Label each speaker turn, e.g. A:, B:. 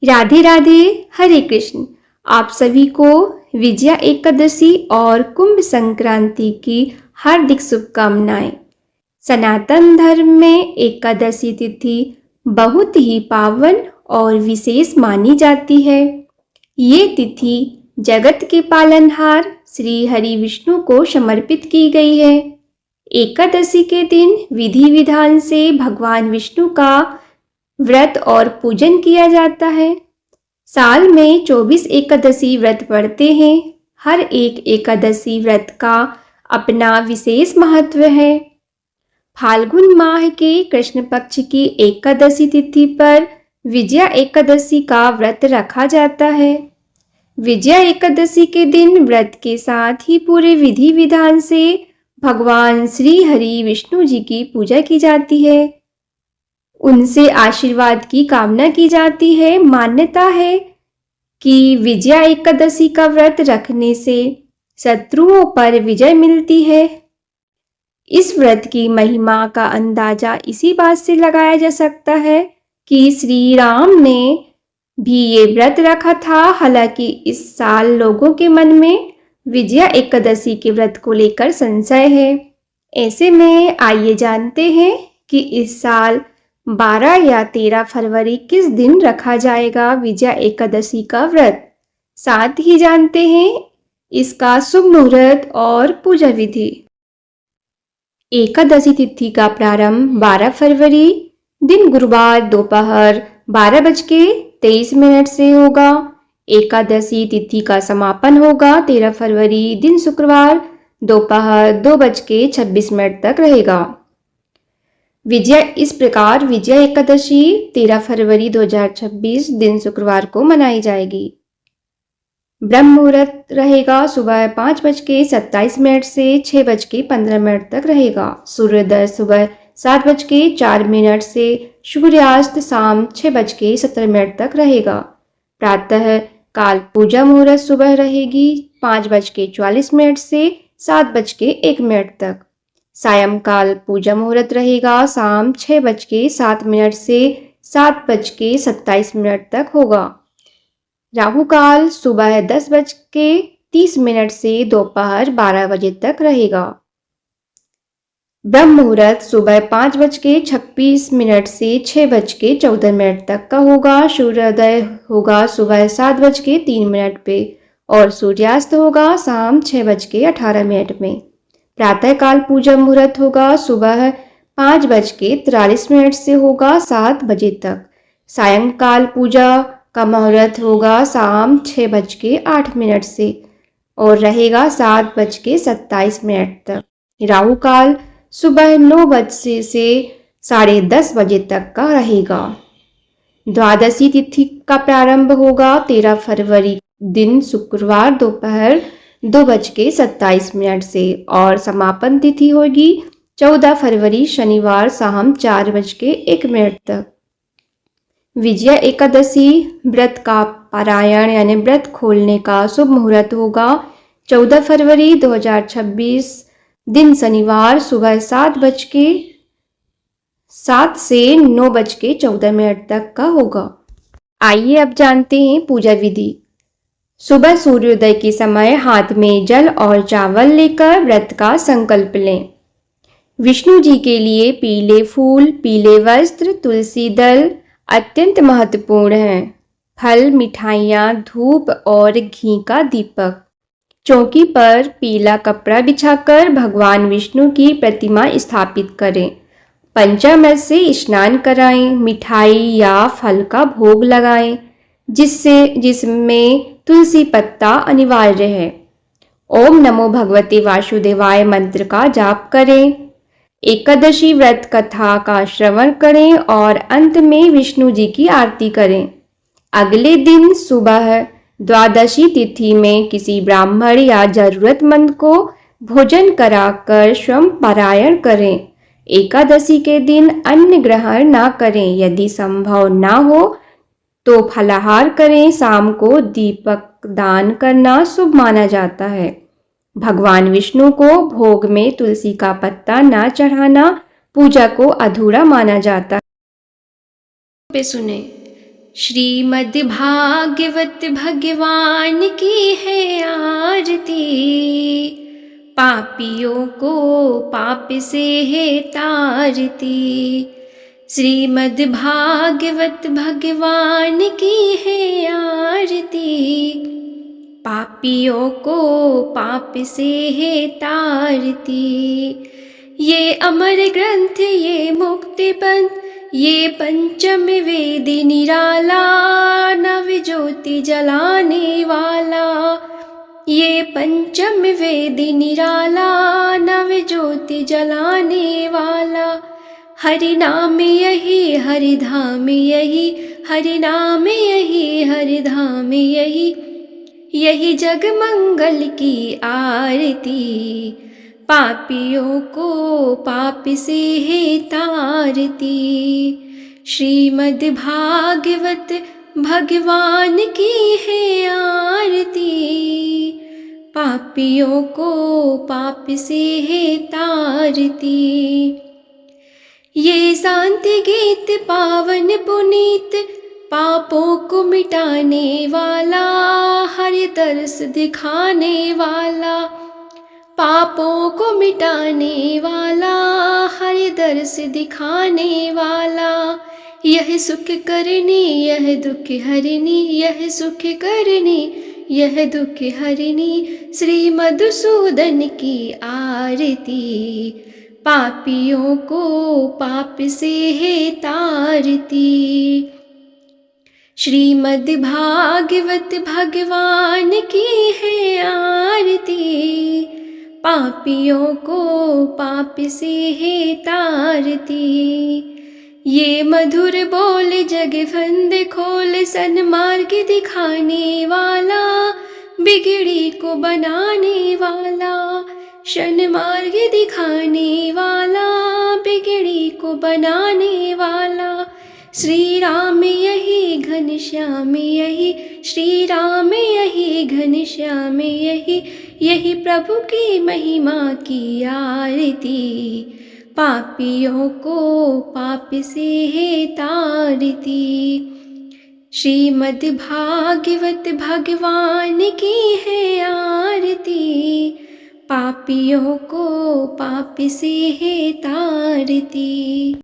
A: राधे राधे, हरे कृष्ण। आप सभी को विजया एकादशी और कुंभ संक्रांति की हार्दिक शुभकामनाएं। सनातन धर्म में एकादशी तिथि बहुत ही पावन और विशेष मानी जाती है। ये तिथि जगत के पालनहार श्री हरि विष्णु को समर्पित की गई है। एकादशी के दिन विधि विधान से भगवान विष्णु का व्रत और पूजन किया जाता है। साल में 24 एकादशी व्रत पड़ते हैं। हर एक एकादशी व्रत का अपना विशेष महत्व है। फाल्गुन माह के कृष्ण पक्ष की एकादशी तिथि पर विजया एकादशी का व्रत रखा जाता है। विजया एकादशी के दिन व्रत के साथ ही पूरे विधि विधान से भगवान श्री हरि विष्णु जी की पूजा की जाती है। उनसे आशीर्वाद की कामना की जाती है। मान्यता है कि विजया एकादशी का व्रत रखने से शत्रुओं पर विजय मिलती है। इस व्रत की महिमा का अंदाजा इसी बात से लगाया जा सकता है कि श्री राम ने भी ये व्रत रखा था। हालांकि इस साल लोगों के मन में विजया एकादशी के व्रत को लेकर संशय है। ऐसे में आइए जानते हैं कि इस साल 12 या 13 फरवरी किस दिन रखा जाएगा विजया एकादशी का व्रत। साथ ही जानते हैं इसका शुभ मुहूर्त और पूजा विधि। एकादशी तिथि का प्रारंभ 12 फरवरी दिन गुरुवार दोपहर 12:23 से होगा। एकादशी तिथि का समापन होगा 13 फरवरी दिन शुक्रवार दोपहर 2:26 तक रहेगा। इस प्रकार विजया एकादशी 13 फरवरी 2026 दिन शुक्रवार को मनाई जाएगी। ब्रह्म मुहूर्त रहेगा सुबह 5:27 से 6:15 तक रहेगा। सूर्योदय सुबह 7:04 से सूर्यास्त शाम 6:17 तक रहेगा। प्रातः काल पूजा मुहूर्त सुबह रहेगी 5:44 से 7:01 तक। सायंकाल पूजा मुहूर्त रहेगा शाम 6:07 से 7:27 तक होगा। राहु काल सुबह 10:30 से दोपहर 12 बजे तक रहेगा। ब्रह्म मुहूर्त सुबह 5:26 से 6:14 तक का होगा। सूर्योदय होगा सुबह 7:03 पे और सूर्यास्त होगा शाम 6:18 में। प्रातःकाल पूजा मुहूर्त होगा सुबह 5:43 से होगा 7 बजे तक। सायंकाल पूजा का मुहूर्त होगा शाम 6:08 से और रहेगा 7:27 तक। राहु काल सुबह 9 बजे से 10:30 बजे तक का रहेगा। द्वादशी तिथि का प्रारंभ होगा 13 फरवरी दिन शुक्रवार दोपहर 2:27 से और समापन तिथि होगी 14 फरवरी शनिवार शाम 4:01 तक। विजया एकादशी व्रत का पारायण यानी व्रत खोलने का शुभ मुहूर्त होगा 14 फरवरी 2026 दिन शनिवार सुबह 7:07 से 9:14 तक का होगा। आइए अब जानते हैं पूजा विधि। सुबह सूर्योदय के समय हाथ में जल और चावल लेकर व्रत का संकल्प लें। विष्णु जी के लिए पीले फूल, पीले वस्त्र, तुलसी दल अत्यंत महत्वपूर्ण हैं। फल, मिठाइयाँ, धूप और घी का दीपक। चौकी पर पीला कपड़ा बिछाकर भगवान विष्णु की प्रतिमा स्थापित करें। पंचामृत से स्नान कराएं। मिठाई या फल का भोग लगाएं जिसमें तुलसी पत्ता अनिवार्य है। ओम नमो भगवते वासुदेवाय मंत्र का जाप करें। एकादशी व्रत कथा का श्रवण करें और अंत में विष्णु जी की आरती करें। अगले दिन सुबह द्वादशी तिथि में किसी ब्राह्मण या जरूरतमंद को भोजन कराकर स्वयं पारायण करें। एकादशी के दिन अन्न ग्रहण ना करें। यदि संभव ना हो तो फलाहार करें। शाम को दीपक दान करना शुभ माना जाता है। भगवान विष्णु को भोग में तुलसी का पत्ता ना चढ़ाना पूजा को अधूरा माना जाता है। पे सुने श्रीमद् भागवत भगवान की है आरती, पापियों को पाप से है तारती। श्रीमद् भागवत भगवान की है आरती, पापियों को पाप से है तारती। ये अमर ग्रंथ, ये मुक्ति पंथ, ये पंचम वेद निराला, नव ज्योति जलाने वाला। ये पंचम वेद निराला, नव ज्योति जलाने वाला। हरि नाम यही, हरि धाम यही, हरि नाम यही, हरि धाम यही। यही जग मंगल की आरती, पापियों को पाप से है तारती। श्रीमद् भागवत भगवान की है आरती, पापियों को पाप से है तारती। ये शांति गीत पावन पुनीत, पापों को मिटाने वाला, हरि तरस दिखाने वाला। पापों को मिटाने वाला, हरि दर्श दिखाने वाला। यह सुख करनी, यह दुख हरनी, यह सुख करनी, यह दुख हरनी। श्री मधुसूदन की आरती, पापियों को पाप से है तारती। श्रीमद् भागवत भगवान की है आरती, पापियों को पाप से है तारती। ये मधुर बोल जग फंद खोल, सन्मार्ग दिखाने वाला, बिगड़ी को बनाने वाला। सन्मार्ग दिखाने वाला, बिगड़ी को बनाने वाला। श्री राम यही, घनश्याम यही, श्री राम यही, घनश्याम यही। यही प्रभु की महिमा की आरती, पापियों को पाप से है तारती। श्रीमद् भागवत भगवान की है आरती, पापियों को पाप से है तारती।